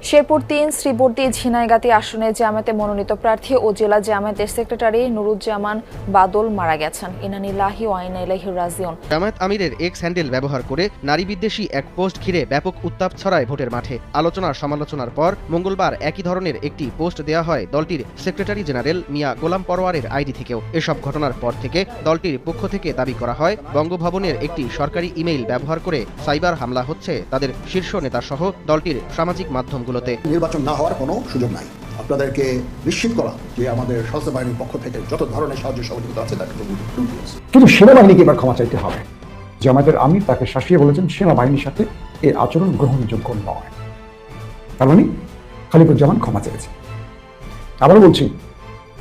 শেরপুর ৩ শ্রীবর্দী ঝিনাইগাতী আসনে জামায়াতে মনোনীত প্রার্থী ও জেলা জামায়াতের সেক্রেটারি নুরুজ্জামান বাদল মারা গেছেন। ইন্না লিল্লাহি ওয়া ইন্না ইলাইহি রাজিউন। জামায়াত আমিরের এক্স হ্যান্ডেল ব্যবহার করে নারী বিদ্বেষী এক পোস্ট ঘিরে ব্যাপক উত্তাপ ছড়ায় ভোটের মাঠে। আলোচনা সমালোচনার পর মঙ্গলবার একই ধরনের একটি পোস্ট দেওয়া হয় দলটির সেক্রেটারি জেনারেল মিয়া গোলাম পরোয়ারের আইডি থেকেও। এসব ঘটনার পর থেকে দলটির পক্ষ থেকে দাবি করা হয় বঙ্গভবনের একটি সরকারি ইমেইল ব্যবহার করে সাইবার হামলা হচ্ছে তাদের শীর্ষ নেতা সহ দলটির সামাজিক মাধ্যমগুলোতে। নির্বাচন না হওয়ার কোনো সুযোগ নাই। আপনাদেরকে নিশ্চিত করা যে আমাদের সশস্ত্র বাহিনীর পক্ষ থেকে যত ধরনের সাহায্য সহযোগিতা আছে তাকে কিন্তু সেনাবাহিনীকে এবার ক্ষমা চাইতে হবে। জামায়াতের আমির তাকে শাসিয়ে বলেছেন সেনাবাহিনীর সাথে এই আচরণ গ্রহণযোগ্য নয়। তার মানে খলিফুজ্জামান ক্ষমা চেয়েছে। আবার বলছি,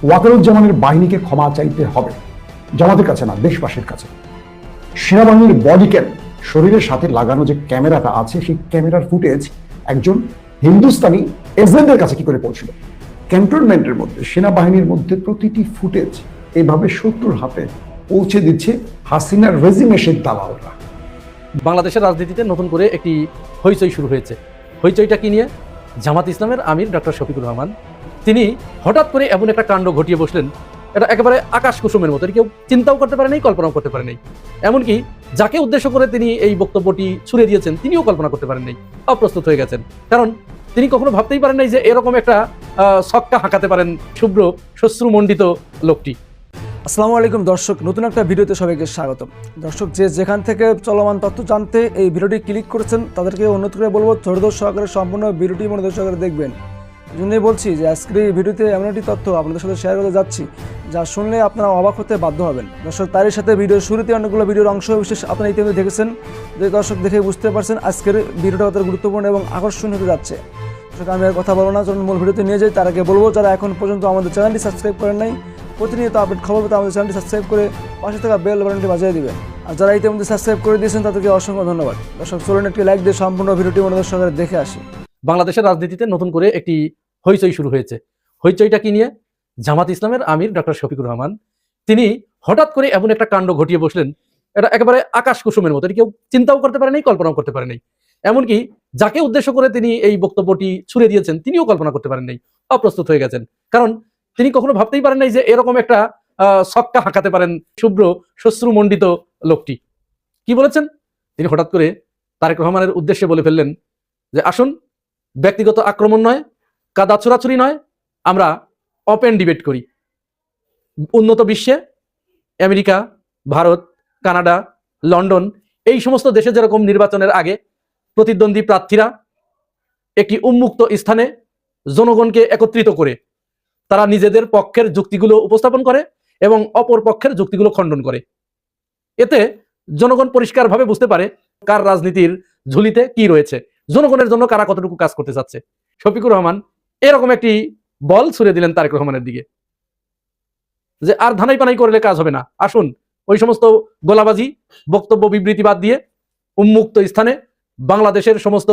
ওয়াকারুজ্জামানের বাহিনীকে ক্ষমা চাইতে হবে, জামাতের কাছে না, দেশবাসীর কাছে। সেনাবাহিনীর বডি ক্যাম, শরীরের সাথে লাগানো যে ক্যামেরাটা আছে, সেই ক্যামেরার ফুটেজ একজন হিন্দুস্তানি এজেন্টের কাছে কি করে পৌঁছল? ক্যান্টনমেন্টের মধ্যে সেনাবাহিনীর মধ্যে প্রতিটি ফুটেজ এভাবে শত্রুর হাতে পৌঁছে দিচ্ছে হাসিনার রেজিমেশের দালালরা। বাংলাদেশের রাজনীতিতে নতুন করে একটি হইচই শুরু হয়েছে। হইচইটা কি নিয়ে? জামাত ইসলামের আমির ডক্টর শফিকুর রহমান তিনি হঠাৎ করে এমন একটা কাণ্ড ঘটিয়ে বসলেন, এটা একেবারে আকাশ কুসুমের মতো। কেউ চিন্তাও করতে পারে নাই, কল্পনাও করতে পারে নাই। এমনকি যাকে উদ্দেশ্য করে তিনি এই বক্তব্যটি ছুড়ে দিয়েছেন তিনিও কল্পনা করতে পারেন নাই, অপ্রস্তুত হয়ে গেছেন। কারণ তিনি কখনো ভাবতেই পারেন নাই যে এরকম একটা ছক্কা হাঁকাতে পারেন শুভ্র শ্বশ্রুমণ্ডিত লোকটি। আসসালামু আলাইকুম দর্শক, নতুন একটা ভিডিওতে সবাইকে স্বাগতম। দর্শক, যেখান থেকে চলমান তথ্য জানতে এই ভিডিওটি ক্লিক করেছেন তাদেরকে অনুরোধ করে বলবো ধৈর্য সহকারে সম্পূর্ণ ভিডিওটি মনোযোগ সহকারে দেখবেন। এই জন্যই বলছি যে আজকের এই ভিডিওতে এমন একটি তথ্য আপনাদের সাথে শেয়ার করতে যাচ্ছি যা শুনলে আপনারা অবাক হতে বাধ্য হবেন। দর্শক, তারই সাথে ভিডিওর শুরুতে অনেকগুলো ভিডিওর অংশ বিশেষ আপনারা ইতিমধ্যে দেখেছেন, যে দর্শক দেখে বুঝতে পারছেন আজকের ভিডিওটা কত গুরুত্বপূর্ণ এবং আকর্ষণীয় হতে যাচ্ছে। দর্শক, আমি আর কথা বলবো না, যখন মূল ভিডিওতে নিয়ে যাই তার আগে বলবো যারা এখন পর্যন্ত আমাদের চ্যানেলটি সাবস্ক্রাইব করেন নাই, প্রতিনিয়ত আপডেট খবর পেতে আমাদের চ্যানেলটি সাবস্ক্রাইব করে পাশে থাকা বেল বাটনটি বাজিয়ে দিবেন। আর যারা ইতিমধ্যে সাবস্ক্রাইব করে দিয়েছেন তাদেরকে অসংখ্য ধন্যবাদ। দর্শক, চলুন একটি লাইক দিয়ে সম্পূর্ণ ভিডিওটি মনোযোগ সহকারে দেখে আসি। বাংলাদেশের রাজনীতিতে নতুন করে একটি হইচই শুরু হয়েছে। হইচইটা কি নিয়ে? জামাত ইসলামের আমির ডক্টর শফিকুর রহমান তিনি হঠাৎ করে এমন একটা কাণ্ড ঘটিয়ে বসলেন, এটা একেবারে আকাশ কুসুমের মতো। কেউ চিন্তাও করতে পারে নাই, কল্পনাও করতে পারে নাই। এমনকি যাকে উদ্দেশ্য করে তিনি এই বক্তব্যটি ছুড়ে দিয়েছেন তিনিও কল্পনা করতে পারেন নাই, অপ্রস্তুত হয়ে গেছেন। কারণ তিনি কখনো ভাবতেই পারেন নাই যে এরকম একটা ছক্কা হাঁকাতে পারেন শুভ্র শ্বশ্রুমণ্ডিত লোকটি। কি বলেছেন? তিনি হঠাৎ করে তারেক রহমানের উদ্দেশ্যে বলে ফেললেন যে আসুন, ব্যক্তিগত আক্রমণ নয়, কাদা ছোড়াছুরি নয়, আমরা ওপেন ডিবেট করি। উন্নত বিশ্বে আমেরিকা, ভারত, কানাডা, লন্ডন এই সমস্ত দেশে যেরকম নির্বাচনের আগে প্রতিদ্বন্দ্বী প্রার্থীরা একটি উন্মুক্ত স্থানে জনগণকে একত্রিত করে তারা নিজেদের পক্ষের যুক্তিগুলো উপস্থাপন করে এবং অপর পক্ষের যুক্তিগুলো খণ্ডন করে, এতে জনগণ পরিষ্কারভাবে বুঝতে পারে কার রাজনীতির ঝুলিতে কি রয়েছে, জনগণের জন্য কারা কতটুকু কাজ করতে চাচ্ছে। শফিকুর রহমান এরকম একটি বল ছুড়ে দিলেন তারেক রহমানের দিকে যে আর ধানাই পানাই করলে কাজ হবে না, আসুন ওই সমস্ত গোলাবাজি বক্তব্য বিবৃতি বাদ দিয়ে উন্মুক্ত স্থানে বাংলাদেশের সমস্ত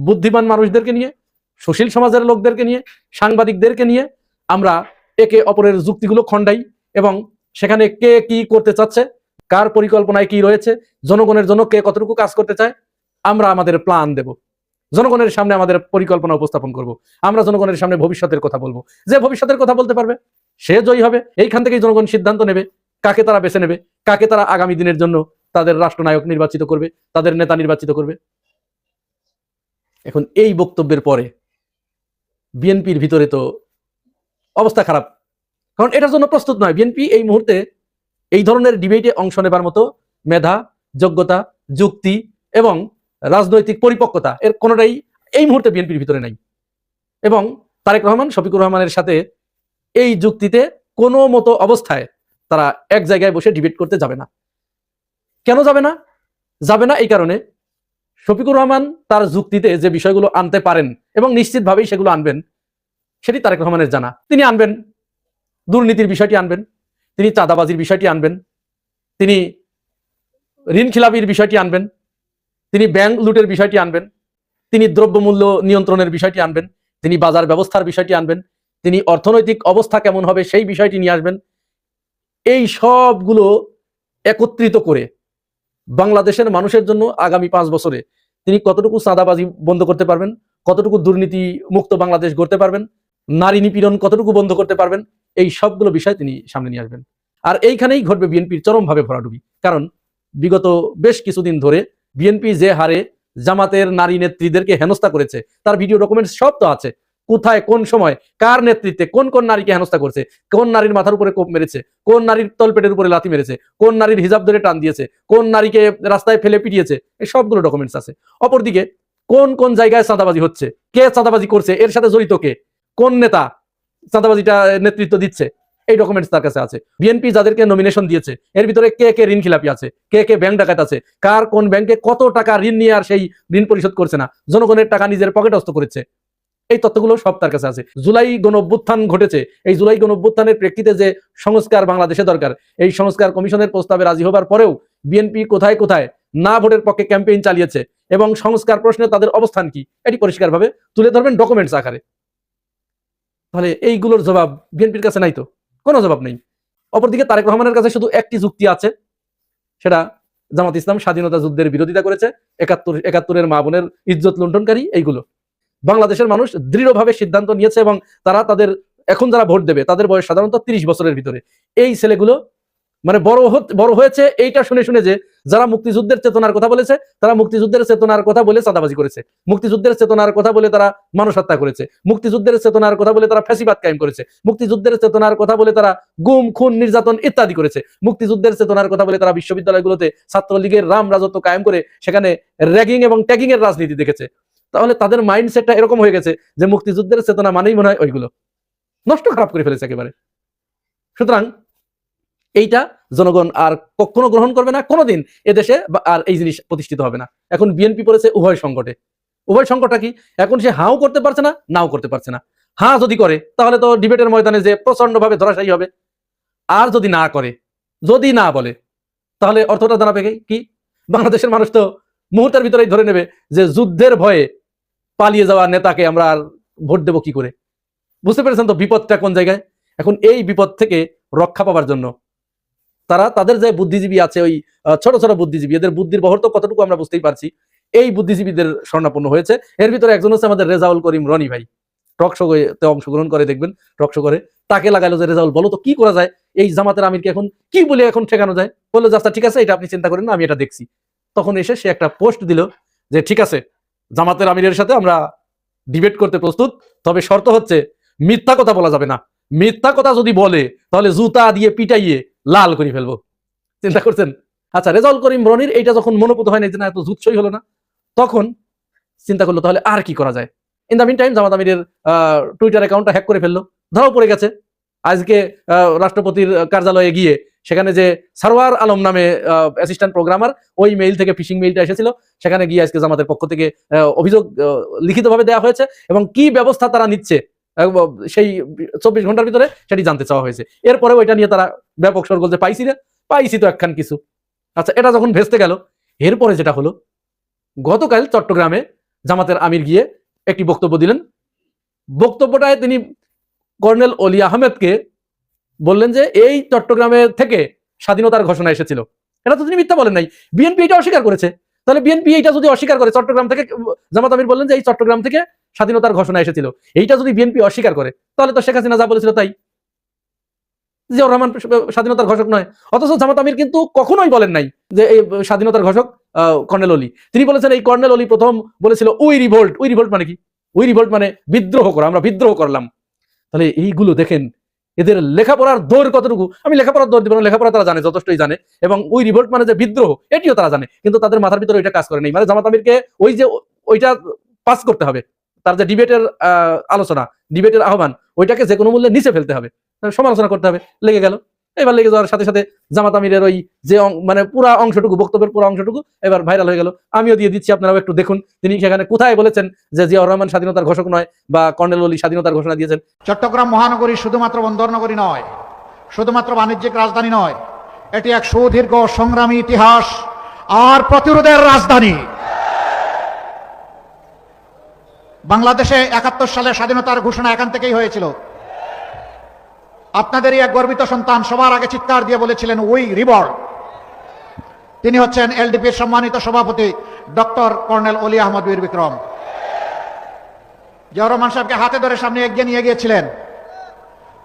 বুদ্ধিমান মানুষদেরকে নিয়ে, সুশীল সমাজের লোকদেরকে নিয়ে, সাংবাদিকদেরকে নিয়ে আমরা একে অপরের যুক্তিগুলো খণ্ডাই এবং সেখানে কে কি করতে চাচ্ছে, কার পরিকল্পনায় কি রয়েছে, জনগণের জন্য কে কতটুকু কাজ করতে চায়, আমরা আমাদের প্ল্যান দেব, জনগণের সামনে আমাদের পরিকল্পনা উপস্থাপন করব, আমরা জনগণের সামনে ভবিষ্যতের কথা বলবো। যে ভবিষ্যতের কথা বলতে পারবে সে জয়ী হবে। এইখান থেকেই জনগণ সিদ্ধান্ত নেবে কাকে তারা বেছে নেবে, কাকে তারা আগামী দিনের জন্য তাদের রাষ্ট্রনায়ক নির্বাচিত করবে, তাদের নেতা নির্বাচিত করবে। এখন এই বক্তব্যের পরে বিএনপির ভিতরে তো অবস্থা খারাপ, কারণ এটার জন্য প্রস্তুত নয়। বিএনপি এই মুহূর্তে এই ধরনের ডিবেটে অংশ নেবার মতো মেধা, যোগ্যতা, যুক্তি এবং রাজনৈতিক পরিপক্কতা এর কোনোটাই এই মুহূর্তে বিএনপির ভিতরে নাই। এবং তারেক রহমান, শফিকুর রহমানের সাথে এই যুক্তিতে কোনো মতো অবস্থায় তারা এক জায়গায় বসে ডিবেট করতে যাবে না। কেন যাবে না? যাবে না এই কারণে, শফিকুর রহমান তার যুক্তিতে যে বিষয়গুলো আনতে পারেন এবং নিশ্চিতভাবেই সেগুলো আনবেন, সেটি তারেক রহমানের জানা। তিনি আনবেন দুর্নীতির বিষয়টি আনবেন, তিনি চাঁদাবাজির বিষয়টি আনবেন, তিনি ঋণ খিলাপির বিষয়টি আনবেন, তিনি ব্যাংক লুটের বিষয়টি আনবেন, তিনি দ্রব্যমূল্য নিয়ন্ত্রণের বিষয়টি আনবেন, তিনি বাজার ব্যবস্থার বিষয়টি আনবেন, তিনি অর্থনৈতিক অবস্থা কেমন হবে সেই বিষয়টি নিয়ে আসবেন। এই সবগুলো একত্রিত করে বাংলাদেশের মানুষের জন্য আগামী 5 বছরে তিনি কতটুকু চাঁদাবাজি বন্ধ করতে পারবেন, কতটুকু দুর্নীতি মুক্ত বাংলাদেশ গড়তে পারবেন, নারী নিপীড়ন কতটুকু বন্ধ করতে পারবেন, এই সবগুলো বিষয় তিনি সামনে নিয়ে আসবেন। আর এইখানেই ঘটবে বিএনপির চরমভাবে ভরাডুবি। কারণ বিগত বেশ কিছুদিন ধরে বিএনপি যে হারে জামাতের নারী নেত্রীদেরকে হেনস্থা করেছে তার ভিডিও ডকুমেন্টস সব তো আছে। কোথায়, কোন সময়, কার নেতৃত্বে কোন কোন নারীকে হেনস্থা করছে, কোন নারীর মাথার উপরে কোপ মেরেছে, কোন নারীর তলপেটের উপরে লাথি মেরেছে, কোন নারীর হিজাব ধরে টান দিয়েছে, কোন নারীকে রাস্তায় ফেলে পিটিয়েছে, এই সবগুলো ডকুমেন্টস আছে। অপরদিকে কোন কোন জায়গায় চাঁদাবাজি হচ্ছে, কে চাঁদাবাজি করছে, এর সাথে জড়িত কে, কোন নেতা চাঁদাবাজিটা নেতৃত্ব দিচ্ছে, এই ডকুমেন্টস তার কাছে আছে। বিএনপি যাদেরকে নমিনেশন দিয়েছে এর ভিতরে কে কে ঋণ খিলাপি আছে, কে কে ব্যাংক ডাকাত আছে, কার কোন ব্যাংকে কত টাকা ঋণ নিয়ে আর সেই ঋণ পরিশোধ করছে না, জনগণের টাকা নিজের পকেটস্থ করেছে, এই তথ্যগুলো সব তার কাছে আছে। জুলাই গণঅভ্যুত্থান ঘটেছে, এই জুলাই গণঅভ্যুত্থানের প্রেক্ষিতে যে সংস্কার বাংলাদেশে দরকার, এই সংস্কার কমিশনের প্রস্তাবে রাজি হবার পরেও বিএনপি কোথায় কোথায় না ভোটের পক্ষে ক্যাম্পেইন চালিয়েছে এবং সংস্কার প্রশ্নে তাদের অবস্থান কি, এটি পরিষ্কারভাবে তুলে ধরবেন ডকুমেন্টস আকারে। তাহলে এইগুলোর জবাব বিএনপির কাছে নাই, তো কোনো জবাব নেই। অপরদিকে তারেক রহমানের কাছে শুধু একটি যুক্তি আছে, সেটা জামাত ইসলাম স্বাধীনতা যুদ্ধের বিরোধিতা করেছে, ৭১-৭১-এর মা বোনের ইজ্জত লুণ্ঠনকারী, এইগুলো। বাংলাদেশের মানুষ দৃঢ়ভাবে সিদ্ধান্ত নিয়েছে এবং তারা তাদের এখন যারা ভোট দেবে তাদের বয়স সাধারণত ৩০ বছরের ভিতরে। এই ছেলেগুলো মানে বড় হয়েছে এইটা শুনে শুনে যে যারা মুক্তিযুদ্ধের চেতনার কথা বলেছে তারা মুক্তিযুদ্ধের চেতনার কথা বলে চাঁদাবাজি করেছে, মুক্তিযুদ্ধের চেতনার কথা বলে তারা মানুষ হত্যা করেছে, মুক্তিযুদ্ধের চেতনার কথা বলে তারা ফ্যাসিবাদ কায়েম করেছে, মুক্তিযুদ্ধের চেতনার কথা বলে তারা গুম খুন নির্যাতন ইত্যাদি করেছে, মুক্তিযুদ্ধের চেতনার কথা বলে তারা বিশ্ববিদ্যালয়গুলোতে ছাত্রলীগের রাম রাজত্ব কায়েম করে সেখানে র্যাগিং এবং ট্যাগিং এর রাজনীতি দেখেছে। তাহলে তাদের মাইন্ডসেটটা এরকম হয়ে গেছে যে মুক্তিযুদ্ধের চেতনা মানেই মনে হয় ওইগুলো নষ্ট, খারাপ করে ফেলেছে একেবারে। সুতরাং এইটা জনগণ আর কখনো গ্রহণ করবে না, কোনোদিন এদেশে আর এই জিনিস প্রতিষ্ঠিত হবে না। এখন বিএনপি পড়েছে উভয় সংকটে। উভয় সংকটটা কি? এখন সে হাও করতে পারছে না, নাও করতে পারছে না। হ্যাঁ যদি করে তাহলে তো ডিবেটের ময়দানে যে প্রচন্ড ভাবে ধরাশায়ী হবে, আর যদি না করে, যদি না বলে, তাহলে অর্থটা দাঁড়াবে কি? বাংলাদেশের মানুষ তো মুহূর্তের ভিতরেই ধরে নেবে যে যুদ্ধের ভয়ে পালিয়ে যাওয়া নেতাকে আমরা আর ভোট দেবো কি করে। বুঝতে পেরেছেন তো বিপদটা কোন জায়গায়? এখন এই বিপদ থেকে রক্ষা পাওয়ার জন্য তারা তাদের যে বুদ্ধিজীবী আছে, ওই ছোট ছোট বুদ্ধিজীবী, এদের বুদ্ধির বহর তো কতটুকু আমরা বুঝতেই পারছি, এই বুদ্ধিজীবীদের শরণাপন্ন হয়েছে। এর ভিতরে একজন হচ্ছে আমাদের রেজাউল করিম রনি ভাই, টক শোতে অংশগ্রহণ করে, দেখবেন টক শো করে, তাকে লাগাইলো যে রেজাউল বলো তো কি করা যায়, এই জামাতের আমিরকে এখন কি বলে এখন ঠেকানো যায়। বললো যে আচ্ছা ঠিক আছে, এটা আপনি চিন্তা করেন না, আমি এটা দেখছি। তখন এসে সে একটা পোস্ট দিল যে ঠিক আছে, জামাতের আমিরের সাথে আমরা ডিবেট করতে প্রস্তুত, তবে শর্ত হচ্ছে মিথ্যা কথা বলা যাবে না, মিথ্যা কথা যদি বলে তাহলে জুতা দিয়ে পিটাইয়ে লাল করে ফেলবো। চিন্তা করছেন? আচ্ছা, রেজাউল করিম রনির এইটা যখন মনোপুত হয় না, যে না এত জুৎসই হলো না, তখন চিন্তা করলো তাহলে আর কি করা যায়। ইন দ্য মিন টাইম জামাত আমিরের টুইটার অ্যাকাউন্টটা হ্যাক করে ফেললো, ধরাও পড়ে গেছে। আজকে রাষ্ট্রপতির কার্যালয়ে গিয়ে সেখানে যে সারওয়ার আলম নামে অ্যাসিস্ট্যান্ট প্রোগ্রামার, ওই মেইল থেকে ফিশিং মেইলটা এসেছিল, সেখানে গিয়ে আজকে জামাতের পক্ষ থেকে অভিযোগ লিখিতভাবে দেওয়া হয়েছে এবং কি ব্যবস্থা তারা নিচ্ছে সেই 24 ঘন্টার ভিতরে সেটি জানতে চাওয়া হয়েছে। এরপরে ওইটা নিয়ে তারা ব্যাপক সরগোল যে পাইছি না, পাইছি তো একখান কিছু। আচ্ছা, এটা যখন ভেস্তে গেল, এরপরে যেটা হলো, গতকাল চট্টগ্রামে জামাতের আমির গিয়ে একটি বক্তব্য দিলেন। বক্তব্যটায় তিনি কর্নেল অলি আহমেদকে বললেন যে এই চট্টগ্রামে থেকে স্বাধীনতার ঘোষণা এসেছিল। এটা তো তিনি মিথ্যা বলেন নাই, বিএনপি এটা অস্বীকার করেছে। তাহলে বিএনপি এইটা যদি অস্বীকার করে, চট্টগ্রাম থেকে জামাত আমির বললেন যে এই চট্টগ্রাম থেকে স্বাধীনতার ঘোষণা এসেছিল, এইটা যদি বিএনপি অস্বীকার করে, তাহলে তো শেখ হাসিনা যা বলেছিল তাই, জিয়াউর রহমান স্বাধীনতার ঘোষক নয়। অথচ জামাত আমির কিন্তু কখনোই বলেন নাই যে এই স্বাধীনতার ঘোষক কর্নেল অলি। তিনি বলেছেন এই কর্নেল অলি প্রথম বলেছিল উই রিভোল্ট। উই রিভোল্ট মানে কি? উই রিভোল্ট মানে বিদ্রোহ করা, আমরা বিদ্রোহ করলাম। তাহলে এইগুলো দেখেন এদের লেখাপড়ার দৌড় কতটুকু। আমি লেখাপড়ার দৌড় দিব না, লেখাপড়া তারা জানে, যথেষ্টই জানে, এবং ওই রিভোল্ট মানে যে বিদ্রোহ, এটিও তারা জানে, কিন্তু তাদের মাথার ভিতরে ওইটা কাজ করে নেই। মানে জামাত আমিরকে ওই যে ওইটা পাস করতে হবে, তার যে ডিবেটের আলোচনা, ডিবেটের আহ্বান, ওইটাকে যে কোনো মূল্যে নিচে ফেলতে হবে, সমালোচনা করতে হবে। লেগে গেল, এবার লেগে যাওয়ার সাথে সাথে জামাত আমিরের ওই যে মানে পুরা অংশটুকু, বক্তব্যের পুরো অংশটুকু এবার ভাইরাল হয়ে গেল। আমিও দিয়ে দিচ্ছি, আপনারাও একটু দেখুন তিনি সেখানে কোথায় বলেছেন যে জিয়াউর রহমান স্বাধীনতার ঘোষক নয় বা কর্নেল অলি স্বাধীনতার ঘোষণা দিয়েছেন। চট্টগ্রাম মহানগরী শুধুমাত্র বন্দর নগরী নয়, শুধুমাত্র বাণিজ্যিক রাজধানী নয়, এটি এক সুদীর্ঘ সংগ্রামী ইতিহাস আর প্রতিরোধের রাজধানী। বাংলাদেশে ৭১ সালে স্বাধীনতার ঘোষণা এখান থেকেই হয়েছিল। আপনাদেরই এক গর্বিত সন্তান সবার আগে চিৎকার দিয়ে বলেছিলেন উই রিভল্ট। তিনি হচ্ছেন এলডিপির সম্মানিত সভাপতি ডক্টর কর্নেল অলি আহমদ বীর বিক্রম। জিয়াউর রহমান সাহেবকে হাতে ধরে সামনে এগিয়ে নিয়ে গিয়েছিলেন।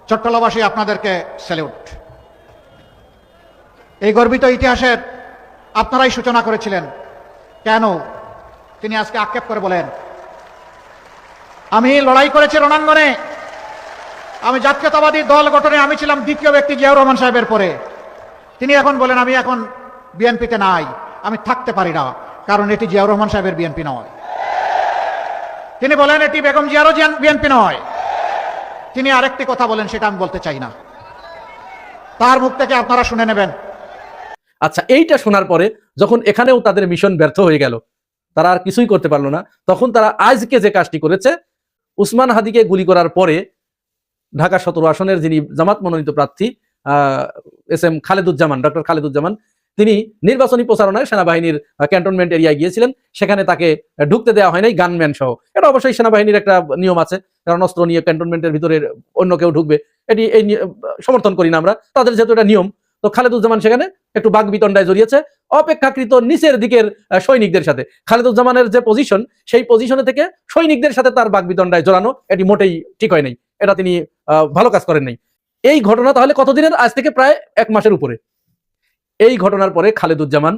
চট্টলাবাসী আপনাদেরকে স্যালুট। এই গর্বিত ইতিহাসের আপনারাই সূচনা করেছিলেন। কেন তিনি আজকে আক্ষেপ করে বলেন, আমি লড়াই করেছি রণাঙ্গনে, আমি জাতীয়তাবাদী দল গঠনে আমি ছিলাম দ্বিতীয় ব্যক্তি জিয়াউর রহমান সাহেবের পরে। তিনি এখন বলেন আমি এখন বিএনপিতে নাই, আমি থাকতে পারি না, কারণ এটি জিয়াউর রহমান সাহেবের বিএনপি নয়। তিনি বলেন এটি বেগম জিয়ারও বিএনপি নয়। তিনি আরেকটি কথা বলেন, সেটা আমি বলতে চাই না, তার মুখ থেকে আপনারা শুনে নেবেন। আচ্ছা, এইটা শোনার পরে যখন এখানেও তাদের মিশন ব্যর্থ হয়ে গেল, তারা আর কিছুই করতে পারলো না, তখন তারা আজকে যে কাজটি করেছে, উসমান হাদিকে গুলি করার পরে ঢাকা 17 আসনের যিনি জামাত মনোনীত প্রার্থী S M Khaleduzzaman, doctor Khaleduzzaman, তিনি নির্বাচনী প্রচারণায় সেনাবাহিনীর ক্যান্টনমেন্ট এরিয়ায় গিয়েছিলেন। সেখানে তাকে ঢুকতে দেওয়া হয় নাই গানম্যান সহ। এটা অবশ্যই সেনাবাহিনীর একটা নিয়ম আছে, কারণ অস্ত্র নিয়ে ক্যান্টনমেন্টের ভিতরে অন্য কেউ ঢুকবে, এটি এই সমর্থন করি না আমরা, তাদের যেহেতু এটা নিয়ম। তো খালেদুজ্জামান সেখানে একটু বাগবিতণ্ডায় জড়িয়েছে অপেক্ষাকৃত নিচের দিকের সৈনিকদের সাথে। খালেদুজ্জামানের যে পজিশন, সেই পজিশনে থেকে সৈনিকদের সাথে তার বাগবিতণ্ডায় জড়ানো, এটি মোটেই ঠিক হয় নাই, এটা তিনি ভালো কাজ করেন নাই। এই ঘটনা তাহলে কতদিনের? আজ থেকে প্রায় 1 মাসের উপরে। এই ঘটনার পরে খালেদুজ্জামান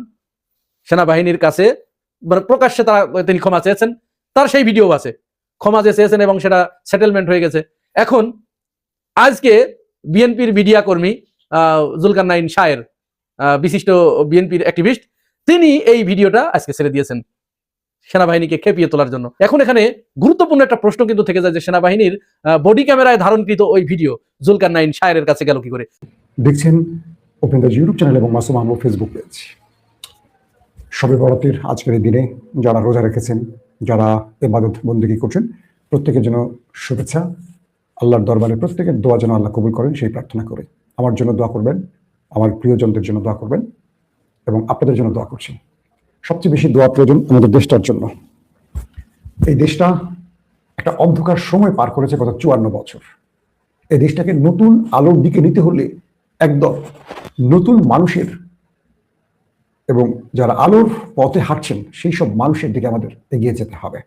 সেনাবাহিনীর কাছে প্রকাশ্যে তিনি ক্ষমা চেয়েছেন, তার সেই ভিডিও আছে, ক্ষমা যে চেয়েছেন এবং সেটা সেটেলমেন্ট হয়ে গেছে। এখন আজকে বিএনপির মিডিয়া কর্মী জুলকারনাইন শায়ের, বিশিষ্ট বিএনপির অ্যাক্টিভিস্ট, তিনি এই ভিডিওটা আজকে ছেড়ে দিয়েছেন সেনাবাহিনীকে খেপিয়ে তোলার জন্য। এখন এখানে গুরুত্বপূর্ণ একটা প্রশ্ন কিন্তু থেকে যায় যে সেনাবাহিনীর বডি ক্যামেরায় ধারণকৃত ওই ভিডিও জুলকারনাইন শায়ের কাছে গেল কি করে? দেখছেন ওপেন দ্য ইউটিউব চ্যানেল এবং মাসুম আহমদ ফেসবুক পেজ। শবে বরাতের আজকের এই দিনে যারা রোজা রেখেছেন, যারা ইবাদত বন্দেগী করছেন, প্রত্যেকের জন্য শুভেচ্ছা। আল্লাহর দরবারে প্রত্যেকের দোয়া যেন আল্লাহ কবুল করেন সেই প্রার্থনা করে আমার জন্য দোয়া করবেন, আমার প্রিয়জনদের জন্য দোয়া করবেন এবং আপনাদের জন্য দোয়া করছি। সবচেয়ে বেশি দোয়া প্রয়োজন আমাদের দেশটার জন্য। এই দেশটা একটা অন্ধকার সময় পার করেছে গত 54 বছর। এই দেশটাকে নতুন আলোর দিকে নিতে হলে একদম নতুন মানুষের এবং যারা আলোর পথে হাঁটছেন সেই সব মানুষের দিকে আমাদের এগিয়ে যেতে হবে।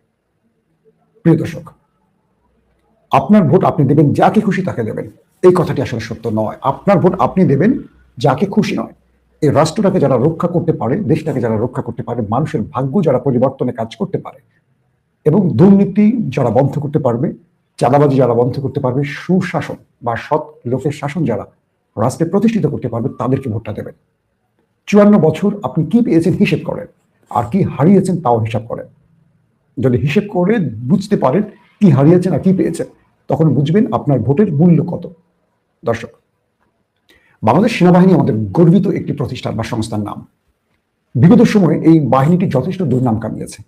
প্রিয় দর্শক, আপনার ভোট আপনি দেবেন যাকে খুশি তাকে দেবেন, এই কথাটি আসলে সত্য নয়। আপনার ভোট আপনি দেবেন যাকে খুশি নয়। এই রাষ্ট্রটাকে যারা রক্ষা করতে পারে, দেশটাকে যারা রক্ষা করতে পারে, মানুষের ভাগ্য যারা পরিবর্তনে কাজ করতে পারে এবং দুর্নীতি যারা বন্ধ করতে পারবে, চাঁদাবাজি যারা বন্ধ করতে পারবে, সুশাসন বা সৎ লোকের শাসন যারা রাষ্ট্রে প্রতিষ্ঠিত করতে পারবে, তাদেরকে ভোটটা দেবেন। 54 বছর আপনি কি পেয়েছেন হিসেব করেন, আর কি হারিয়েছেন তাও হিসাব করেন। যদি হিসেব করে বুঝতে পারেন কি হারিয়েছেন আর কি পেয়েছেন, তখন বুঝবেন আপনার ভোটের মূল্য কত। দর্শক, বাংলাদেশ সেনাবাহিনী আমাদের গর্বিত একটি প্রতিষ্ঠান বা সংস্থার নাম। বিগত সময়ে এই বাহিনীটি যথেষ্ট দুর্নাম কামিয়েছে।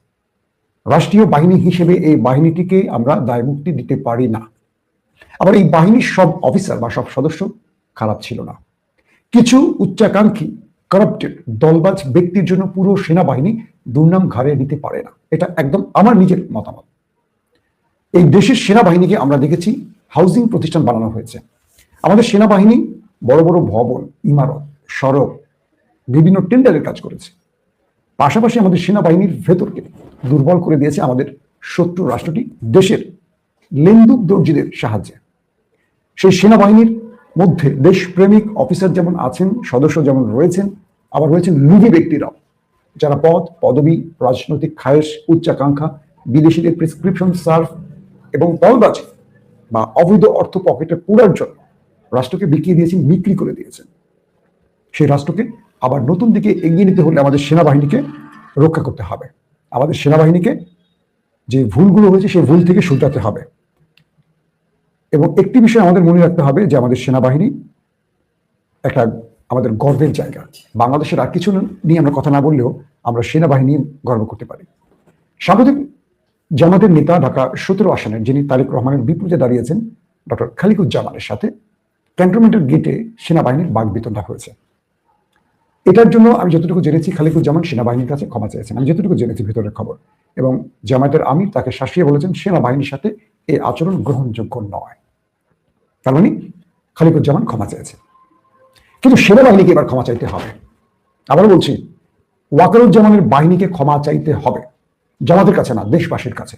রাষ্ট্রীয় বাহিনী হিসেবে এই বাহিনীটিকে আমরা দায়মুক্তি দিতে পারি না। আবার এই বাহিনীর সব অফিসার বা সব সদস্য খারাপ ছিল না। কিছু উচ্চাকাঙ্ক্ষী কারাপ্টেড দলবাজ ব্যক্তির জন্য পুরো সেনাবাহিনী দুর্নাম ঘাড়ে নিতে পারে না। এটা একদম আমার নিজের মতামত। এই দেশের সেনাবাহিনীকে আমরা দেখেছি হাউজিং প্রতিষ্ঠান বানানো হয়েছে। আমাদের সেনাবাহিনী বড় বড় ভবন, ইমারত, সড়ক, বিভিন্ন টেন্ডারের কাজ করেছে। পাশাপাশি আমাদের সেনাবাহিনীর ভেতরকে দুর্বল করে দিয়েছে আমাদের শত্রু রাষ্ট্রটি দেশের লেন্দুক দর্জিদের সাহায্যে। সেই সেনাবাহিনীর মধ্যে দেশপ্রেমিক অফিসার যেমন আছেন, সদস্য যেমন রয়েছেন, আবার রয়েছেন লুভি ব্যক্তিরাও, যারা পদ, পদবি, রাজনৈতিক খায়েশ, উচ্চাকাঙ্ক্ষা, বিদেশিদের প্রেসক্রিপশন সার্ভ এবং দলবাজি বা অবৈধ অর্থ পকেটে পুরার জন্য রাষ্ট্রকে বিকিয়ে দিয়েছেন, বিক্রি করে দিয়েছেন। সেই রাষ্ট্রকে আবার নতুন দিকে এগিয়ে নিতে হলে আমাদের সেনাবাহিনীকে রক্ষা করতে হবে। আমাদের সেনাবাহিনীকে যে ভুলগুলো হয়েছে সেই ভুল থেকে শুধরাতে হবে। এবং একটি বিষয় আমাদের মনে রাখতে হবে যে আমাদের সেনাবাহিনী একটা আমাদের গর্বের জায়গা। বাংলাদেশের আর কিছু নিয়ে আমরা কথা না বললেও আমরা সেনাবাহিনী গর্ব করতে পারি। সাম্প্রতিক জামাতের নেতা ঢাকা 17 আসনের যিনি তারেক রহমানের বিপরীতে দাঁড়িয়েছেন ডক্টর খালিকুজ্জামানের সাথে ক্যান্টনমেন্টের গেটে সেনাবাহিনীর বাকবিতণ্ডা হয়েছে। এটার জন্য আমি যতটুকু জেনেছি খালিকুজ্জামান সেনাবাহিনীর কাছে ক্ষমা চেয়েছেন, আমি যতটুকু জেনেছি ভিতরের খবর। এবং জামায়াতের আমির তাকে শাসিয়ে বলেছেন সেনাবাহিনীর সাথে এই আচরণ গ্রহণযোগ্য নয়। তার মানে খালিকুজ্জামান ক্ষমা চেয়েছে, কিন্তু সেনাবাহিনীকে এবার ক্ষমা চাইতে হবে। আবার বলছি, ওয়াকারুজ্জামানের বাহিনীকে ক্ষমা চাইতে হবে, জামাতের কাছে না, দেশবাসীর কাছে।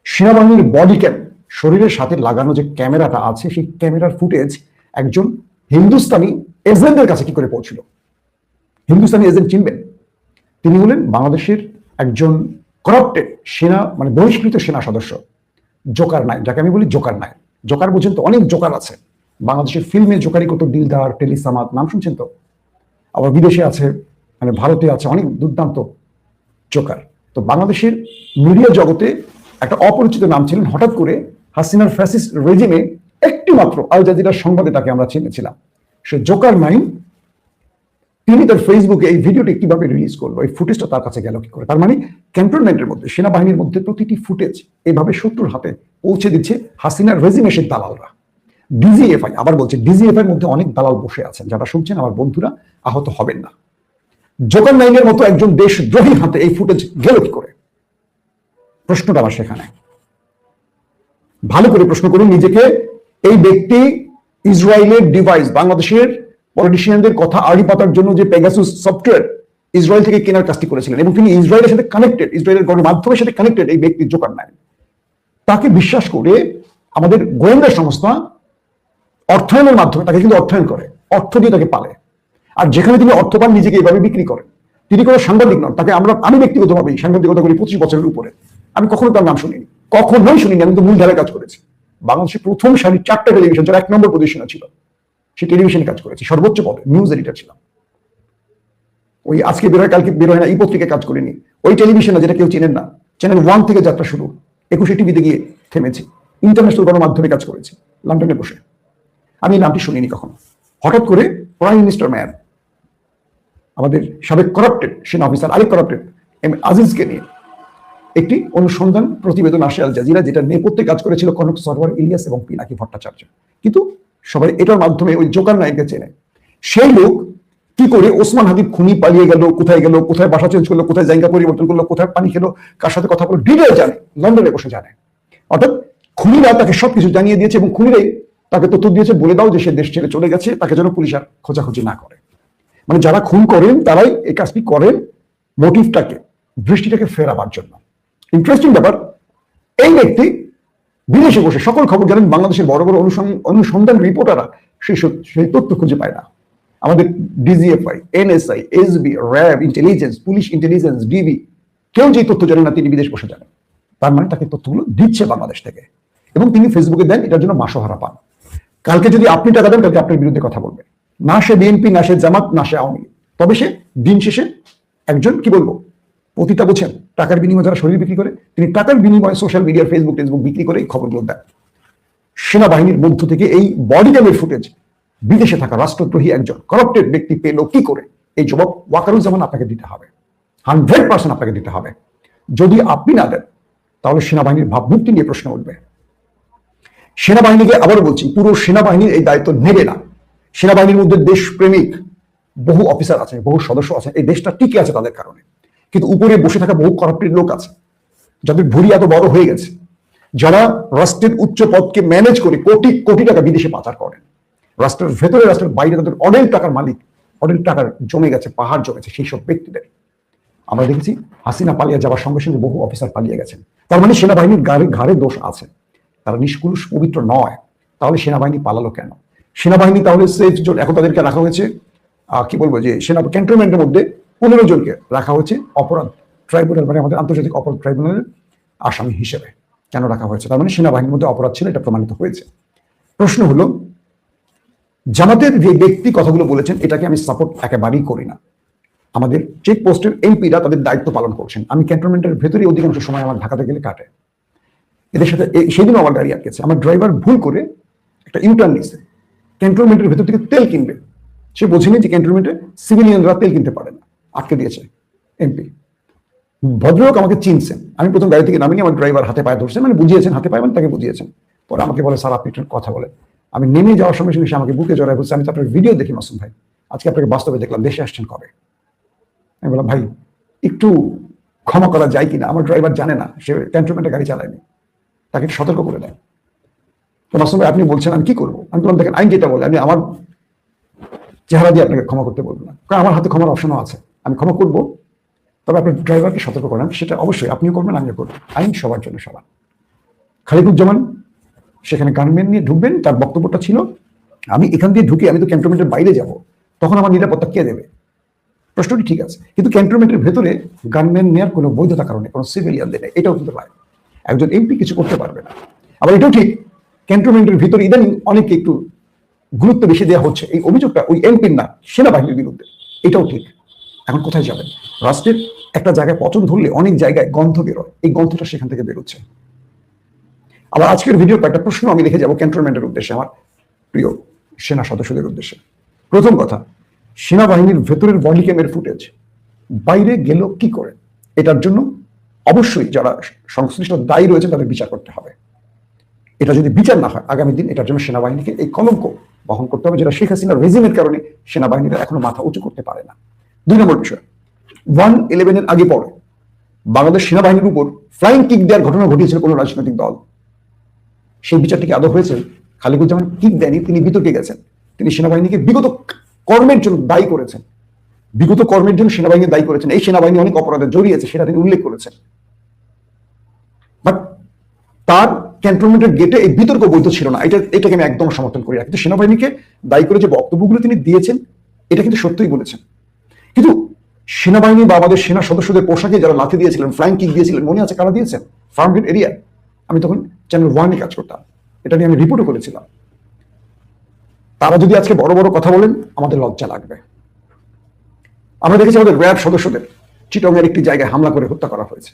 সেনাবাহিনীর বডি ক্যাম, শরীরের সাথে লাগানো যে ক্যামেরাটা আছে, সেই ক্যামেরার ফুটেজ একজন হিন্দুস্তানি এজেন্টের কাছে কি করে পৌঁছলো? হিন্দুস্তানি এজেন্ট চিনবেন? তিনি হলেন বাংলাদেশের একজন করাপ্টেড সেনা, মানে বহিষ্কৃত সেনা সদস্য, জোকার নায়ক, যাকে আমি বলি জোকার নায়ক। জোকার বুঝেন তো? অনেক জোকার আছে বাংলাদেশের ফিল্মে, জোকারি কত, দিলদার, টেলিসামাত, নাম শুনছেন তো? আবার বিদেশে আছে, মানে ভারতে আছে, অনেক দুর্দান্ত জোকার। তো বাংলাদেশের মিডিয়া জগতে একটা অপরিচিত নাম ছিলেন, হঠাৎ করে হাসিনার ফ্যাসিস্ট রেজিমে একটি মাত্র আল জাজিরার সংবাদে তাকে আমরা চিনেছিলাম। সে জোকার নাইন, তিনি তার ফেসবুকে এই ভিডিওটি কিভাবে রিলিজ করলো, এই ফুটেজটা তার কাছে গেল কি করে? তার মানে ক্যান্টনমেন্টের মধ্যে, সেনাবাহিনীর মধ্যে প্রতিটি ফুটেজ এভাবে শত্রুর হাতে পৌঁছে দিচ্ছে হাসিনার রেজিমের দালালরা। ডিজিএফআই, আবার বলছে ডিজিএফআই এর মধ্যে অনেক দালাল বসে আছেন, যারা শুনছেন আমার বন্ধুরা আহত হবেন না। জোকার নাইনের মতো একজন দেশদ্রোহীর হাতে এই ফুটেজ গেল কি করে? প্রশ্নটা আমার সেখানে। ভালো করে প্রশ্ন করুন নিজেকে। এই ব্যক্তি ইসরায়েলের ডিভাইস, বাংলাদেশের পলিটিশিয়ানদের কথা আড়ি পাতার জন্য যে পেগাসুস সফটওয়্যার ইসরায়েল থেকে কেনার কাজটি করেছিলেন, এবং তিনি ইসরায়েলের সাথে কানেক্টেড, ইসরায়েলের গণমাধ্যমের সাথে কানেক্টেড এই ব্যক্তি জোকার নাইন। তাকে বিশ্বাস করে আমাদের গোয়েন্দা সংস্থা অর্থায়নের মাধ্যমে তাকে কিন্তু অর্থায়ন করে, অর্থ দিয়ে তাকে পালে। আর যেখানে তিনি অর্থ পান, নিজেকে এইভাবে বিক্রি করেন। তিনি কোনো সাংবাদিক নন, তাকে আমি ব্যক্তিগতভাবে সাংবাদিকতা করি 25 বছরের উপরে, আমি কখনো তার নাম শুনিনি, কখনোই শুনিনি। আমি তো মূলধারায় কাজ করেছি, বাংলাদেশের প্রথম সারির 4টা টেলিভিশন, যারা 1 নম্বর পজিশনে ছিল, সেই টেলিভিশনে কাজ করেছি, সর্বোচ্চ পদে নিউজ এডিটর ছিলাম। ওই আজকে বেরোয় কালকে বেরোয় না এই পত্রিকায় কাজ করিনি, ওই টেলিভিশনে, যেটা কেউ চেনেন না, চ্যানেল 1 থেকে যাত্রা শুরু, 21 টিভিতে গিয়ে থেমেছি, ইন্টারন্যাশনাল গণমাধ্যমে কাজ করেছি লন্ডনে বসে। আমি এই নামটি শুনিনি কখনো। হঠাৎ করে প্রাইম মিনিস্টার ম্যান, আমাদের সাবেক করাপ্টেড সেনা অফিসার, আরেক করাপ্টেড আজিজকে নিয়ে একটি অনুসন্ধান প্রতিবেদন আসে আল জাজিরা, যেটা নেপথ্যে কাজ করেছিল কনক সরওয়ার ইলিয়াস এবং পিনাকি ভট্টাচার্য। কিন্তু সবাই এটার মাধ্যমে ওই জোকার নায়ককে চেনে। সেই লোক কি করে ওসমান হাবিব খুনি, পালিয়ে গেল, কোথায় গেল, কোথায় বাসা চেঞ্জ করলো, কোথায় জায়গা পরিবর্তন করলো, কোথায় পানি খেলো, কার সাথে কথা বললো, ডিটেল জানে, লন্ডনে বসে জানে। অর্থাৎ খুনিরা তাকে সবকিছু জানিয়ে দিয়েছে, এবং খুনিরাই তাকে তথ্য দিয়েছে, বলে দাও যে সে দেশ ছেড়ে চলে গেছে, তাকে যেন পুলিশ আর খোঁজাখুঁজি না করে। মানে যারা খুন করেন তারাই এই কাজটি করেন মোটিভটাকে, দৃষ্টিটাকে ফেরাবার জন্য। ইন্টারেস্টিং ব্যাপার, এই ব্যক্তি বিদেশে বসে সকল খবর জানেন। বাংলাদেশের বড় বড় অনুসন্ধান রিপোর্টাররা সেই তথ্য খুঁজে পায় না। আমাদের DGFI, NSI, SB, RAB intelligence, police intelligence, DB, কেউ যে তথ্য জানে না, তিনি বিদেশ বসে জানেন। তার মানে তাকে তথ্যগুলো দিচ্ছে বাংলাদেশ থেকে, এবং তিনি ফেসবুকে দেন, এটার জন্য মাসোহারা পান। কালকে যদি আপনি টাকা দেন, কালকে আপনার বিরুদ্ধে কথা বলবে। না সে বিএনপি, না সে জামাত, না সে আওয়ামী লীগ, তবে সে দিন শেষে একজন, কি বলবো, পতিতা বোঝেন, টাকার বিনিময়ে যারা শরীর বিক্রি করে, তিনি টাকার বিনিময়ে সোশ্যাল মিডিয়ার ফেসবুক টেসবুক বিক্রি করে এই খবরগুলো দেন। সেনাবাহিনীর মধ্য থেকে এই বডি ক্যামের ফুটেজ বিদেশে থাকা রাষ্ট্রদ্রোহী একজন করাপ্টেড ব্যক্তি পেল কি করে? এই জবাব ওয়াকারুজ্জামান আপনাকে দিতে হবে, 100% আপনাকে দিতে হবে। যদি আপনি না দেন, তাহলে সেনাবাহিনীর ভাবমূর্তি নিয়ে প্রশ্ন উঠবে। সেনাবাহিনীকে আবার বলছি, পুরো সেনাবাহিনীর এই দায়িত্ব নেবে না। সেনাবাহিনীর মধ্যে দেশপ্রেমিক বহু অফিসার আছে, বহু সদস্য আছে, এই দেশটা টিকে আছে তাদের কারণে। কিন্তু উপরে বসে থাকা বহু করাপ্টেড লোক আছে, যাদের ভুঁড়ি এত বড় হয়ে গেছে, যারা রাষ্ট্রের উচ্চ পদকে ম্যানেজ করে কোটি কোটি টাকা বিদেশে পাচার করেন। রাষ্ট্রের ভেতরে, রাষ্ট্রের বাইরে তাদের অনেক টাকার মালিক, অনেক টাকার জমে গেছে, পাহাড় জমেছে সেই সব ব্যক্তিদের। আমরা দেখেছি হাসিনা পালিয়ে যাওয়ার সঙ্গে সঙ্গে বহু অফিসার পালিয়ে গেছেন। তার মানে সেনাবাহিনীর ঘাড়ে দোষ আছে, তারা নিষ্কুলুষ পবিত্র নয়। তাহলে সেনাবাহিনী পালালো কেন? সেনাবাহিনী তাহলে সেফ জোন, এখন তাদেরকে রাখা হয়েছে, কি বলবো, যে সেনা ক্যান্টনমেন্টের মধ্যে 15 জনকে রাখা হয়েছে অপরাধ ট্রাইব্যুনাল, মানে আমাদের আন্তর্জাতিক অপরাধ ট্রাইব্যুনালের আসামি হিসেবে। কেন রাখা হয়েছে? তার মানে সেনাবাহিনীর মধ্যে অপরাধ ছিল, এটা প্রমাণিত হয়েছে। প্রশ্ন হলো, জামাতের যে ব্যক্তি কথাগুলো বলেছেন, এটাকে আমি সাপোর্ট একেবারেই করি না। আমাদের চেকপোস্টের এমপিরা তাদের দায়িত্ব পালন করছেন। আমি ক্যান্টনমেন্টের ভেতরে অধিকাংশ সময় আমার ঢাকাতে গেলে কাটে, এদের সাথে সেদিনও আমার গাড়ি আটকেছে। আমার ড্রাইভার ভুল করে একটা ইউটার্ন নিচ্ছে, ক্যান্টনমেন্টের ভেতর থেকে তেল কিনবে, সে বোঝেনি যে ক্যান্টনমেন্টে সিভিলিয়ানরা তেল কিনতে পারে না, আটকে দিয়েছে এমপি। ভদ্রলোক আমাকে চিনছেন, আমি প্রথম গাড়ি থেকে নামিনি, আমার ড্রাইভার হাতে পায়ে ধরছেন, মানে বুঝিয়েছেন, হাতে পায়ে মানে তাকে বুঝিয়েছেন। পরে আমাকে বলে, স্যার আপনি একটু কথা বলেন। আমি নেমে যাওয়ার সঙ্গে সঙ্গে সে আমাকে বুকে জড়ায় বলছে, আমি তো আপনার ভিডিও দেখি মাসুম ভাই, আজকে আপনাকে বাস্তবে দেখলাম, দেশে আসছেন কবে? আমি বললাম, ভাই একটু ক্ষমা করা যায় কিনা, আমার ড্রাইভার জানে না, সে ক্যান্টনমেন্টে গাড়ি চালায়নি, তাকে সতর্ক করে দেয়। তো মাসুম ভাই আপনি বলছেন, আমি কি করবো? আমি বললাম, দেখেন আইন যেটা বলে, আমি আমার চেহারা দিয়ে আপনাকে ক্ষমা করতে বলবো না, কারণ আমার হাতে ক্ষমার অপশনও আছে, আমি ক্ষমা করবো, তবে আপনার ড্রাইভারকে সতর্ক করেন, সেটা অবশ্যই আপনিও করবেন, আমিও করবো, আইন সবার জন্য সমান। খালিকুজ্জামান সেখানে গানম্যান নিয়ে ঢুকবেন, তার বক্তব্যটা ছিল আমি এখান দিয়ে ঢুকে আমি তো ক্যান্টনমেন্টের বাইরে যাব, তখন আমার নিরাপত্তা কে দেবে? প্রশ্নটি ঠিক আছে, কিন্তু ক্যান্টনমেন্টের ভেতরে গানম্যান নেওয়ার কোনো বৈধতা কারণে কোনো সিভিলিয়ানদের নেই, এটাও কিন্তু নয়। একজন এমপি কিছু করতে পারবে না। আবার এটাও ঠিক, ক্যান্টনমেন্টের ভিতরে ইদানিং অনেকে একটু গুরুত্ব বেশি দেওয়া হচ্ছে, এই অভিযোগটা ওই এমপির না, সেনাবাহিনীর বিরুদ্ধে, এটাও ঠিক। এখন কোথায় যাবেন? রাষ্ট্রের একটা জায়গায় পতন ধরলে অনেক জায়গায় গন্ধ বেরোয়, এই গন্ধটা সেখান থেকে বেরোচ্ছে। আবার আজকের ভিডিও কয়েকটা প্রশ্ন আমি রেখে যাবো ক্যান্টনমেন্টের উদ্দেশ্যে, আমার প্রিয় সেনা সদস্যদের উদ্দেশ্যে। প্রথম কথা, সেনাবাহিনীর ভেতরের বডি ক্যামের ফুটেজ বাইরে গেল কি করে? এটার জন্য অবশ্যই যারা সংশ্লিষ্ট দায়ী রয়েছে তাদের বিচার করতে হবে। এটা যদি বিচার না হয়, আগামী দিন এটার জন্য সেনাবাহিনীকে এই কলঙ্ক বহন করতে হবে, যেটা শেখ হাসিনার রেজিমের কারণে সেনাবাহিনীরা এখনো মাথা উঁচু করতে পারে না। 2 নম্বর বিষয়, 1/11 এর আগে পরে বাংলাদেশ সেনাবাহিনীর উপর ফ্লাইং কিক দেওয়ার ঘটনা ঘটিয়েছিল কোন রাজনৈতিক দল, সেই বিচারটি কি আদৌ হয়েছে? খালিকুজ্জামান কিক দেয়নি, তিনি বিতর্কে গেছেন, তিনি সেনাবাহিনীকে বিগত কর্মের জন্য দায়ী করেছেন, বিগত কর্মের জন্য সেনাবাহিনী দায়ী করেছেন, এই সেনাবাহিনী অনেক অপরাধে জড়িয়েছে সেটা তিনি উল্লেখ করেছেন। বাট তার ক্যান্টনমেন্টের গেটে এই বিতর্ক বৈধ ছিল না, এটাকে আমি একদম সমর্থন করি না। কিন্তু সেনাবাহিনীকে দায়ী করে যে বক্তব্যগুলো তিনি দিয়েছেন এটা কিন্তু সত্যই বলেছেন। কিন্তু সেনাবাহিনী বা আমাদের সেনা সদস্যদের পোশাকে যারা লাথি দিয়েছিলেন, ফ্লাইং কিক দিয়েছিলেন, মনে আছে কারা দিয়েছেন? ফার্মগেট এরিয়া, আমি তখন চ্যানেল 1-এ কাজ করতাম, এটা নিয়ে আমি রিপোর্টও করেছিলাম। তারা যদি আজকে বড় বড় কথা বলেন আমাদের লজ্জা লাগবে। আমরা দেখেছি আমাদের র্যাব সদস্যদের চিটংয়ের একটি জায়গায় হামলা করে হত্যা করা হয়েছে।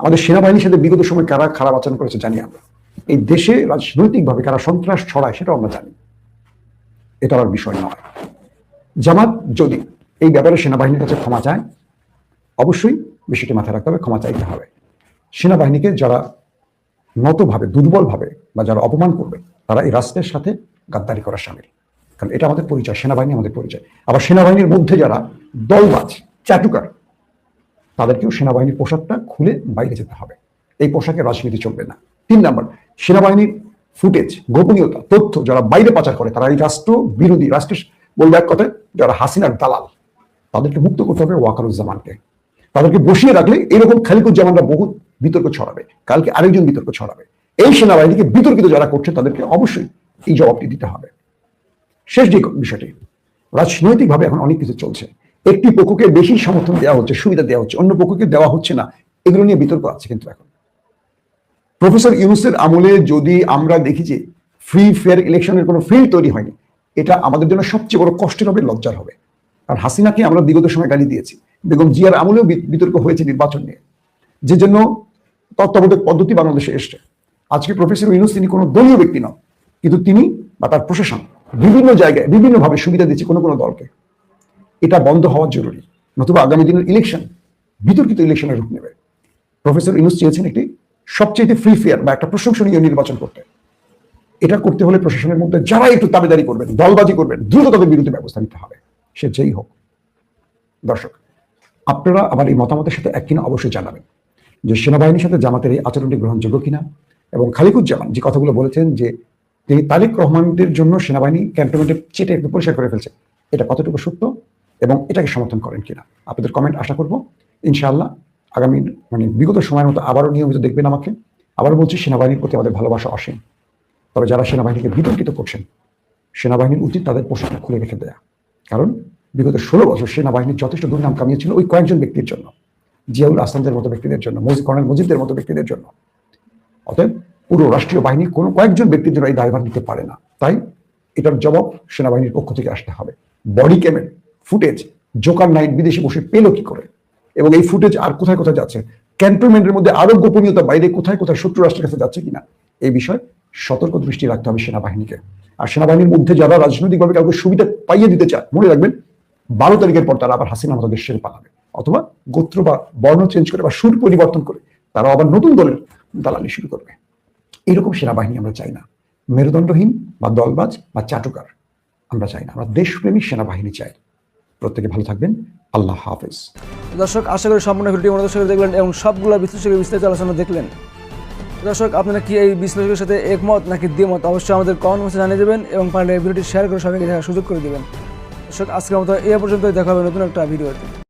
আমাদের সেনাবাহিনীর সাথে বিগত সময় কারা খারাপ আচরণ করেছে জানি আমরা। এই দেশে রাজনৈতিকভাবে কারা সন্ত্রাস ছড়ায় সেটাও আমরা জানি, এটা আমার বিষয় নয়। জামাত যদি এই ব্যাপারে সেনাবাহিনীর কাছে ক্ষমা চায়, অবশ্যই বিষয়টি মাথায় রাখতে হবে, ক্ষমা চাইতে হবে। সেনাবাহিনীকে যারা নতভাবে, দুর্বলভাবে বা যারা অপমান করবে তারা এই রাষ্ট্রের সাথে গাদ্দারি করা শামিল, কারণ এটা আমাদের পরিচয়, সেনাবাহিনী আমাদের পরিচয়। আবার সেনাবাহিনীর মধ্যে যারা দলবাজ, চাটুকার, তাদেরকেও সেনাবাহিনীর পোশাকটা খুলে বাইরে যেতে হবে, এই পোশাকে রাজনীতি চলবে না। 3 নম্বর, সেনাবাহিনীর ফুটেজ, গোপনীয়তা, তথ্য যারা বাইরে পাচার করে তারা এই রাষ্ট্র বিরোধী, রাষ্ট্রের বলবে এক কথায় যারা হাসিনার দালাল, তাদেরকে মুক্ত করতে হবে ওয়াকারুজ্জামানকে। তাদেরকে বসিয়ে রাখলে এরকম খালিকুজ্জামানরা বহু বিতর্ক ছড়াবে, কালকে আরেকজন বিতর্ক ছড়াবে। এই সেনাবাহিনীকে বিতর্কিত যারা করছে তাদেরকে অবশ্যই এই জবাবটি দিতে হবে। শেষ যে বিষয়টি, রাজনৈতিকভাবে এখন অনেক কিছু চলছে, একটি পক্ষকে বেশি সমর্থন দেওয়া হচ্ছে, সুবিধা দেওয়া হচ্ছে, অন্য পক্ষকে দেওয়া হচ্ছে না, এগুলো নিয়ে বিতর্ক আছে। কিন্তু এখন প্রফেসর ইউনূসের আমলে যদি আমরা দেখি যে ফ্রি ফেয়ার ইলেকশনের কোনো ফিল্ড তৈরি হয়নি, এটা আমাদের জন্য সবচেয়ে বড় কষ্টের হবে, লজ্জার হবে। আর হাসিনাকে আমরা বিগত সময় গালি দিয়েছি, বেগম জিয়ার আমলেও বিতর্ক হয়েছে নির্বাচন নিয়ে, যে জন্য তত্ত্বাবধায়ক পদ্ধতি বাংলাদেশে এসছে। আজকে প্রফেসর ইউনূস তিনি কোনো দলীয় ব্যক্তি নন, কিন্তু তিনি বা তার প্রশাসন বিভিন্ন জায়গায় বিভিন্নভাবে সুবিধা দিচ্ছে কোনো কোনো দলকে। এটা বন্ধ হওয়া জরুরি, নতুবা আগামী দিনের ইলেকশন বিতর্কিত ইলেকশনের রূপ নেবে। প্রফেসর ইউনূস চেয়েছেন একটি সবচেয়ে ফ্রি ফেয়ার বা একটা প্রশংসনীয় নির্বাচন করতে। এটা করতে হলে প্রশাসনের মধ্যে যারা একটু দাবিদারি করবেন, দলবাজি করবেন, দ্রুত তাদের বিরুদ্ধে ব্যবস্থা নিতে হবে, সে যেই হোক। দর্শক, আপনারা আবার এই মতামতের সাথে এক কিনা অবশ্যই জানাবেন যে সেনাবাহিনীর সাথে জামাতের এই আচরণটি গ্রহণযোগ্য কিনা, এবং খালিকুজ্জামান যে কথাগুলো বলেছেন যে তিনি তারেক রহমানদের জন্য সেনাবাহিনী ক্যান্টনমেন্টের চেটে একটু পরিষ্কার করে ফেলছে, এটা কতটুকু সত্য এবং এটাকে সমর্থন করেন কিনা। আপনাদের কমেন্ট আশা করব। ইনশাআল্লাহ আগামী বিগত সময়ের মতো আবারও নিয়মিত দেখবেন আমাকে। আবারও বলছি, সেনাবাহিনীর প্রতি আমাদের ভালোবাসা অসীম, তবে যারা সেনাবাহিনীকে বিতর্কিত করছেন সেনাবাহিনীর উচিত তাদের পোশাকটা খুলে রেখে দেয়া, কারণ বিগত 16 বছর সেনাবাহিনীর যথেষ্ট দুর্নাম কামিয়েছিল ওই কয়েকজন ব্যক্তির জন্য, জিয়াউল আহসানদের মতো ব্যক্তিদের জন্য, কর্নেল মজিদের মতো ব্যক্তিদের জন্য। অতএব পুরো রাষ্ট্রীয় বাহিনী কোনো কয়েকজন ব্যক্তির জন্য এই দায়ভার নিতে পারে না, তাই এটার জবাব সেনাবাহিনীর পক্ষ থেকে আসতে হবে। বডি ক্যামের ফুটেজ জোকার নাইট বিদেশে বসে পেল কি করে, এবং এই ফুটেজ আর কোথায় কোথায় যাচ্ছে, ক্যান্টনমেন্টের মধ্যে আরো গোপনীয়তা বাইরে কোথায় কোথায় শত্রু রাষ্ট্রের কাছে যাচ্ছে কিনা, এই বিষয়ে সতর্ক দৃষ্টি রাখতে হবে সেনাবাহিনীকে। আর সেনাবাহিনীর মধ্যে যারা রাজনৈতিকভাবে কাউকে সুবিধা পাইয়ে দিতে চায়, মনে রাখবেন 12 তারিখের পর তারা আবার হাসিনার মতো দেশ ছেড়ে পালাবে, অথবা গোত্র বা বর্ণ চেঞ্জ করে বা সুর পরিবর্তন করে তারা আবার নতুন দলের দালালি শুরু করবে। এইরকম সেনাবাহিনী আমরা চাই না, মেরুদণ্ডহীন বা দলবাজ বা চাটুকার আমরা চাই না, আমরা দেশপ্রেমিক সেনাবাহিনী চাই। প্রত্যেকে ভালো থাকবেন, আল্লাহ হাফেজ। দর্শক, আশা করি সম্পূর্ণ ভিডিওটি মনোযোগ সহকারে দেখলেন এবং সবগুলো বিশ্লেষকের বিস্তারিত আলোচনা দেখলেন। দর্শক, আপনারা কি এই বিশ্লেষকের সাথে একমত নাকি দ্বিমত অবশ্যই আমাদের কমেন্ট বক্সে জানিয়ে দেবেন এবং পারলে এই ভিডিওটি শেয়ার করে সবাইকে দেখার সুযোগ করে দেবেন। দর্শক, আজকের মতো এ পর্যন্তই, দেখা হবে নতুন একটা ভিডিওতে।